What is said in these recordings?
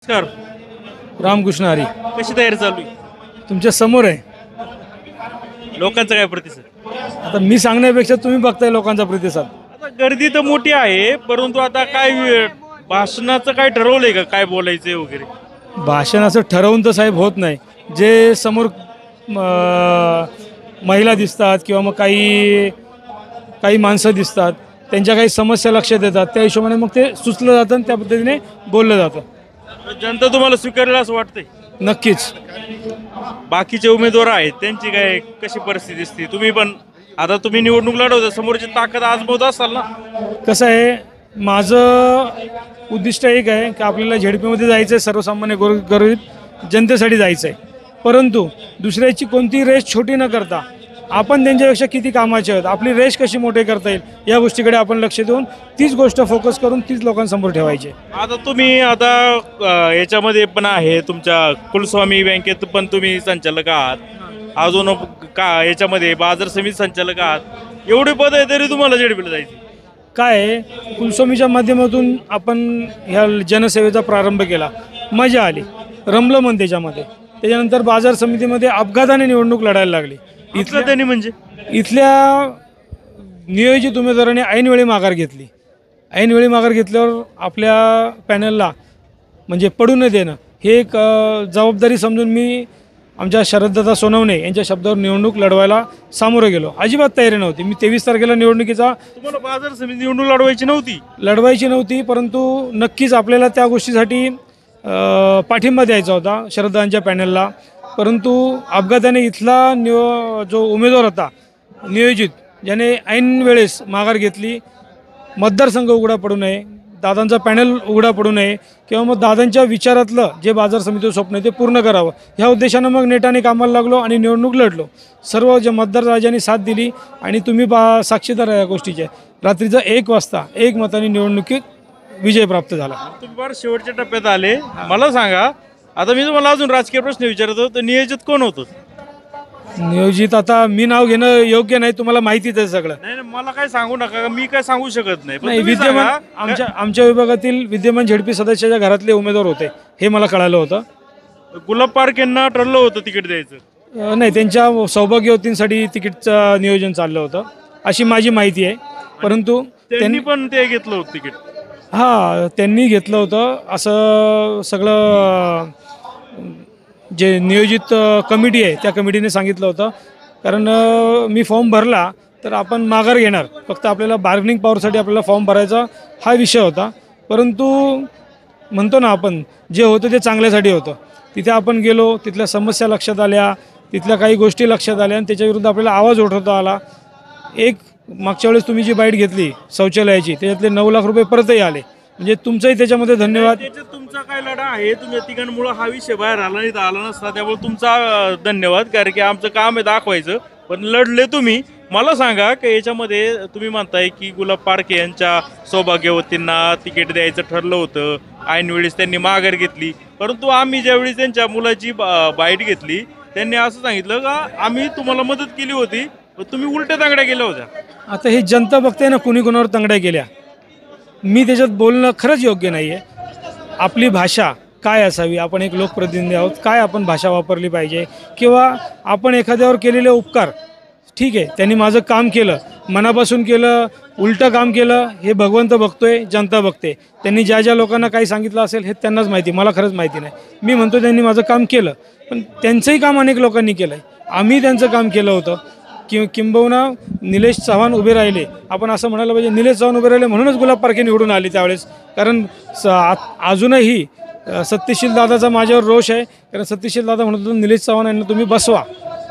नमस्कार. रामकृष्ण हरी. कशी तयारी चालू आहे? तुमच्या समोर आहे. लोकांचा काय प्रतिसाद? आता मी सांगण्यापेक्षा तुम्ही बघताय लोकांचा प्रतिसाद. आता गर्दी तर मोठी आहे, परंतु आता काय भाषणाचं काय ठरवलंय का, काय बोलायचंय वगैरे? भाषण असं ठरवून तर साहेब होत नाही. जे समोर महिला दिसतात किंवा मग काही काही माणसं दिसतात, त्यांच्या काही समस्या लक्षात येतात, त्या हिशोबाने मग ते सुचलं जातं आणि त्या पद्धतीने बोललं जातं. जनता तुम्हाला स्वीकारेल असं वाटतंय? नक्कीच. बाकीचे उमेदवार आहेत त्यांची काय कशी परिस्थिती दिसते? तुम्ही पण आता तुम्ही निवडणूक लढवता, समोरची ताकद आजमावत असाल ना? कसं आहे, माझं उद्दिष्ट एक आहे की आपल्याला झेडपीमध्ये जायचं आहे, सर्वसामान्य गरीब जनतेसाठी जायचं आहे. परंतु दुसऱ्याची कोणती रेस छोटी न करता आपण त्यांच्यापेक्षा किती कामाचे आहोत, आपली रेस कशी मोठी करता येईल या गोष्टीकडे आपण लक्ष देऊन तीच गोष्ट फोकस करून तीच लोकांसमोर ठेवायची. आता तुम्ही याच्यामध्ये पण आहे, तुमच्या कुलस्वामी बँकेत पण तुम्ही संचालक आहात, अजून याच्यामध्ये बाजार समिती संचालक आहात. एवढे पद आहे तरी तुम्हाला झेडपीला जायचे? काय आहे, कुलस्वामीच्या माध्यमातून आपण ह्या जनसेवेचा प्रारंभ केला, मजा आली, रमलं मन त्याच्यामध्ये. त्याच्यानंतर बाजार समितीमध्ये अपघाताने निवडणूक लढायला लागली. त्यांनी म्हणजे इथल्या नियोजित उमेदवाराने ऐनवेळी माघार घेतली. ऐनवेळी माघार घेतल्यावर आपल्या पॅनलला म्हणजे पडू न देणं हे एक जबाबदारी समजून मी आमच्या शरददादा सोनवणे यांच्या शब्दावर निवडणूक लढवायला सामोरं गेलो. अजिबात तयारी नव्हती. मी 23 तारखेला निवडणुकीचा तुम्हाला बाजार समिती निवडणूक लढवायची नव्हती, परंतु नक्कीच आपल्याला त्या गोष्टीसाठी पाठिंबा द्यायचा होता शरददादांच्या पॅनलला. परंतु अपघाताने इथला जो उमेदवार होता नियोजित, ज्याने ऐन वेळेस माघार घेतली, मतदारसंघ उघडा पडू नये, दादांचा पॅनल उघडा पडू नये किंवा मग दादांच्या विचारातलं जे बाजार समितीचं स्वप्न आहे ते पूर्ण करावं, ह्या उद्देशानं मग नेटाने कामाला लागलो आणि निवडणूक लढलो. सर्व जे मतदार राजांनी साथ दिली आणि तुम्ही साक्षीदार आहे या गोष्टीचे. रात्रीचा 1 वाजता 1 मताने निवडणुकीत विजय प्राप्त झाला. तुम्ही फार शेवटच्या टप्प्यात आले. मला सांगा, आता मी तुम्हाला अजून राजकीय प्रश्न विचारतो, तर नियोजित कोण होतं? नियोजित आता मी नाव घेणं योग्य नाही, तुम्हाला माहितीच आहे सगळं. नाही, मला काय सांगू नका, मी काय सांगू शकत नाही. नाही, विद्यमान आमच्या विभागातील विद्यमान झेडपी सदस्याच्या घरातले उमेदवार होते, हे मला कळालं होतं. गुलाब पार्क यांना ठरलं होतं तिकीट द्यायचं? नाही, त्यांच्या सौभाग्यवतींसाठी तिकीटचं नियोजन चाललं होतं अशी माझी माहिती आहे. परंतु त्यांनी पण ते घेतलं होतं तिकीट? हां, त्यांनी घेतलं होतं असं सगळं जे नियोजित कमिटी आहे त्या कमिटीने सांगितलं होतं. कारण मी फॉर्म भरला तर आपण माघार घेणार, फक्त आपल्याला बार्गनिंग पॉवरसाठी आपल्याला फॉर्म भरायचा हा विषय होता. परंतु म्हणतो ना आपण, जे होतं ते चांगल्यासाठी होतं. तिथे आपण गेलो, तिथल्या समस्या लक्षात आल्या, तिथल्या काही गोष्टी लक्षात आल्या आणि त्याच्याविरुद्ध आपल्याला आवाज उठवता आला. एक मागच्या वेळेस तुम्ही जी बाईट घेतली शौचालयाची, त्याच्यातले 9 लाख रुपये परतही आले. म्हणजे तुमचंही त्याच्यामध्ये धन्यवाद. त्याच्यात तुमचा काय लढा आहे, तुम्ही तिघांमुळे हा विषय बाहेर आला नाही तर आला नसता, त्यामुळे तुमचा धन्यवाद. कारण की आमचं काम आहे दाखवायचं, पण लढले तुम्ही. मला सांगा की याच्यामध्ये तुम्ही म्हणताय की गुलाब पारखे यांच्या सौभाग्यवतींना तिकीट द्यायचं ठरलं होतं, ऐनवेळेस त्यांनी माघार घेतली. परंतु आम्ही ज्यावेळी त्यांच्या मुलाची बाईट घेतली, त्यांनी असं सांगितलं का आम्ही तुम्हाला मदत केली होती, तुम्ही उलट्या तांगड्या केल्या होत्या. आता ही जनता बघते ना, कुणी कोणावर तांगड्या केल्या. मी त्याच्यात बोलणं खरंच योग्य नाही आहे. आपली भाषा काय असावी, आपण एक लोकप्रतिनिधी आहोत, काय आपण भाषा वापरली पाहिजे, किंवा आपण एखाद्यावर केलेले उपकार, ठीक आहे त्यांनी माझं काम केलं, मनापासून केलं, उलटं काम केलं, हे भगवंत बघतोय, जनता बघते. त्यांनी ज्या ज्या लोकांना काही सांगितलं असेल हे त्यांनाच माहिती, मला खरंच माहिती नाही. मी म्हणतो त्यांनी माझं काम केलं, पण त्यांचंही काम अनेक लोकांनी केलं आहे. आम्ही त्यांचं काम केलं होतं. किंबहुना निलेश चव्हाण उभे राहिले, आपण असं म्हणायला पाहिजे निलेश चव्हाण उभे राहिले म्हणूनच गुलाब पारखे निवडून आले त्यावेळेस. कारण अजूनही सत्यशील दादाचा माझ्यावर रोष आहे. कारण सत्यशील दादा म्हणत होतो निलेश चव्हाण यांना तुम्ही बसवा,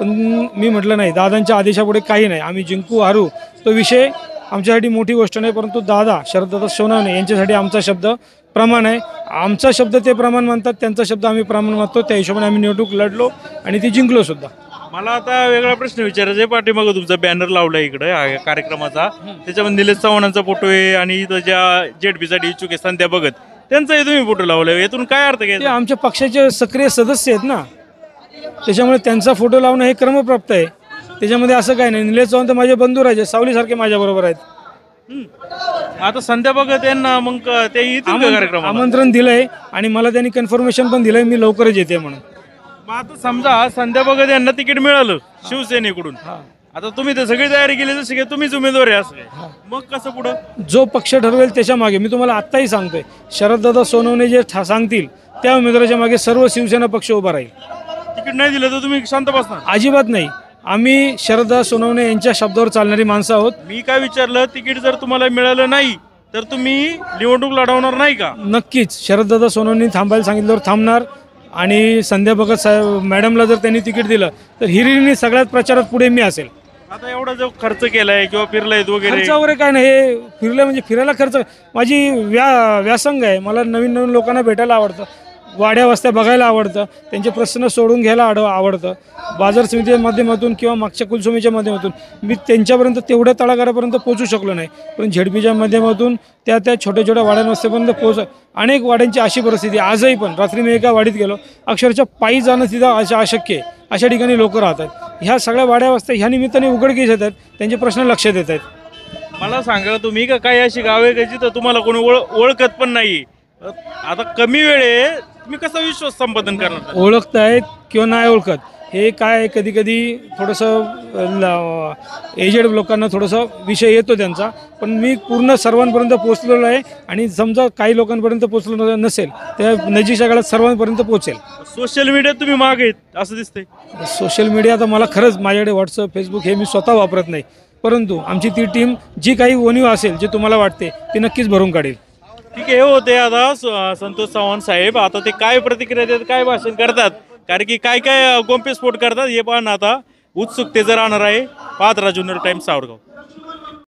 पण मी म्हटलं नाही, दादांच्या आदेशापुढे काही नाही. आम्ही जिंकू हरू तो विषय आमच्यासाठी मोठी गोष्ट नाही, परंतु दादा शरददादा सोनवणे यांच्यासाठी आमचा शब्द प्रमाण आहे. आमचा शब्द ते प्रमाण मानतात, त्यांचा शब्द आम्ही प्रमाण मानतो. त्या हिशोबाने आम्ही निवडणूक लढलो आणि ती जिंकलो सुद्धा. मला आता वेगळा प्रश्न विचारायचा आहे. पाठीमागं तुमचा बॅनर लावला इकडे कार्यक्रमाचा, त्याच्यामध्ये निलेश चव्हाणांचा फोटो आहे आणि इथं ज्या जेडपीसाठी इच्छुक आहे संध्या भगत, त्यांचाही तुम्ही फोटो लावलाय. यातून काय अर्थ घ्यायचा? ते आमच्या पक्षाचे सक्रिय सदस्य आहेत ना, त्याच्यामुळे त्यांचा फोटो लावणं हे क्रमप्राप्त आहे. त्याच्यामध्ये असं काय नाही. निलेश चव्हाण तर माझे बंधू राजे, सावलीसारखे माझ्याबरोबर आहेत. आता संध्या बघत यांना मग ते येतील का कार्यक्रमाला? आमंत्रण दिलंय आणि मला त्यांनी कन्फर्मेशन पण दिलंय मी लवकरच येते म्हणून. मग आता समजा संध्या बघत यांना तिकीट मिळालं शिवसेनेकडून, आता तुम्ही तर सगळी तयारी केली जशी काय तुम्हीच उमेदवार आहे असं काय? मग कसं पुढं? जो पक्ष ठरवेल त्याच्या मागे मी तुम्हाला आत्ताही सांगतोय, शरददादा सोनवणे जे सांगतील त्या उमेदवाराच्या मागे सर्व शिवसेना पक्ष उभा राहील. तिकीट नाही दिलं तर तुम्ही शांत बसणार? अजिबात नाही. आम्ही शरददादा सोनवणे यांच्या शब्दावर चालणारी माणसं आहोत. मी काय विचारलं, तिकीट जर तुम्हाला मिळालं नाही तर तुम्ही निवडणूक लढवणार नाही का? नक्कीच शरददादा सोनवणे थांबायला सांगितल्यावर थांबणार आणि संध्या भगत साहेब मॅडमला जर त्यांनी तिकीट दिलं तर हिरिरीने सगळ्यात प्रचारात पुढे मी असेल. आता एवढा जो खर्च केलाय किंवा फिरलाय वगैरे, खर्च वगैरे काय नाही, हे फिरलं म्हणजे फिरायला खर्च. माझी व्यासंग आहे, मला नवीन नवीन लोकांना भेटायला आवडतं, वाड्या वस्त्या बघायला आवडतं, त्यांचे प्रश्न सोडून घ्यायला आवडतं. बाजार समितीच्या माध्यमातून किंवा मागच्या कुलसुमीच्या माध्यमातून मी त्यांच्यापर्यंत तेवढ्या तळागारापर्यंत पोहोचू शकलो नाही, पण झेडपीच्या माध्यमातून त्या छोट्या छोट्या वाड्या वस्त्यापर्यंत अनेक वाड्यांची अशी परिस्थिती आजही. पण रात्री मी एका वाडीत गेलो, अक्षरशः पायी जाणं तिथं अशक्य आहे, अशा ठिकाणी लोक राहतात. ह्या सगळ्या वाड्या वस्त्या ह्या निमित्ताने उघडकीस येतात, त्यांचे प्रश्न लक्षात येत आहेत. मला सांगा तुम्ही का काही अशी गावे का जिथं तुम्हाला कोणी ओळखत पण नाही, आता कमी वेळे तुम्ही कसा विश्वास संपादन करणार? ओळखतायत किंवा नाही ओळखत हे काय, कधी कधी थोडंसं एजेड लोकांना थोडंसं विषय येतो त्यांचा, पण मी पूर्ण सर्वांपर्यंत पोहोचलेलो आहे आणि समजा काही लोकांपर्यंत पोहोचलो नसेल त्या नजीकच्या काळात सर्वांपर्यंत पोहोचेल. सोशल मीडियात तुम्ही मागे आहेत असं दिसतंय. सोशल मीडिया आता मला खरंच माझ्याकडे व्हॉट्सअप फेसबुक हे मी स्वतः वापरत नाही, परंतु आमची ती टीम जी काही उणीव असेल जे तुम्हाला वाटते ती नक्कीच भरून काढेल. ठीक आहे, हे होते आता संतोष चव्हाण साहेब. आता ते काय प्रतिक्रिया देतात, काय भाषण करतात, कारण की काय काय गोंपेस्फोट करतात हे पण आता उत्सुकतेचं राहणार आहे. पाहत राहा जुन्नर टाइम्स सावरगाव.